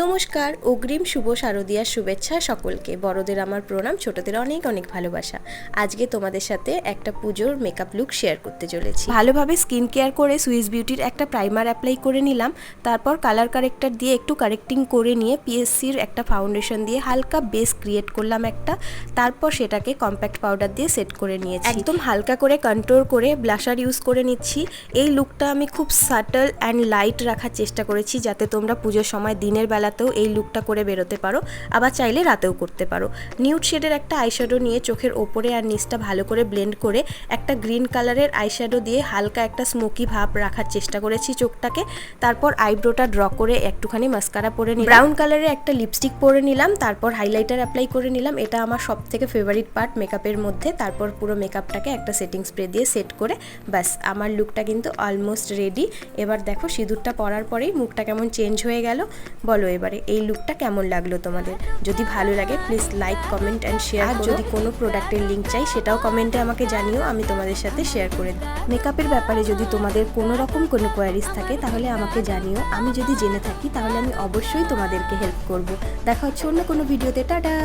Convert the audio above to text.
নমস্কার, অগ্রিম শুভ শারদীয়ার শুভেচ্ছা সকলকে। বড়দের আমার প্রণাম, ছোটদের অনেক অনেক ভালোবাসা। আজকে তোমাদের সাথে একটা পুজোর মেকআপ লুক শেয়ার করতে চলেছি। ভালোভাবে স্কিন কেয়ার করে সুইস বিউটির একটা প্রাইমার অ্যাপ্লাই করে নিলাম। তারপর কালার কারেক্টার দিয়ে একটু কারেক্টিং করে নিয়ে পিএসসির একটা ফাউন্ডেশন দিয়ে হালকা বেস ক্রিয়েট করলাম একটা। তারপর সেটাকে কম্প্যাক্ট পাউডার দিয়ে সেট করে নিয়েছি। একদম হালকা করে কন্ট্রোল করে ব্লাশার ইউজ করে নিচ্ছি। এই লুকটা আমি খুব সাটল অ্যান্ড লাইট রাখার চেষ্টা করেছি, যাতে তোমরা পুজোর সময় দিনের বেলাতেও এই লুকটা করে বেরোতে পারো, আবার চাইলে রাতেও করতে পারো। নিউড শেডের একটা আইশ্যাডো নিয়ে চোখের ওপরে আর নিচটা ভালো করে ব্লেন্ড করে একটা গ্রিন কালারের আইশ্যাডো দিয়ে হালকা একটা স্মোকি ভাব রাখার চেষ্টা করেছি চোখটাকে। তারপর আইব্রোটা ড্র করে একটুখানি মাস্কারা পরে নিলাম, ব্রাউন কালারের একটা লিপস্টিক পরে নিলাম, তারপর হাইলাইটার অ্যাপ্লাই করে নিলাম। এটা আমার সব থেকে ফেভারিট পার্ট মেকআপের মধ্যে। তারপর পুরো মেকআপটাকে একটা সেটিং স্প্রে দিয়ে সেট করে ব্যাস আমার লুকটা কিন্তু অলমোস্ট রেডি। এবার দেখো সিঁদুরটা পরার পরেই মুখটা কেমন চেঞ্জ হয়ে গেল। বলো এবারে এই লুকটা কেমন লাগলো তোমাদের? যদি ভালো লাগে please like, comment and share. যদি কোনো প্রোডাক্টের লিঙ্ক চাই সেটাও কমেন্টে আমাকে জানিও, আমি তোমাদের সাথে শেয়ার করে দিই। মেকআপের ব্যাপারে যদি তোমাদের কোনো রকম কোনো কোয়ারিজ থাকে তাহলে আমাকে জানিও। আমি যদি জেনে থাকি তাহলে আমি অবশ্যই তোমাদেরকে হেল্প করব। দেখা হচ্ছে অন্য কোনো ভিডিওতে। টাটা।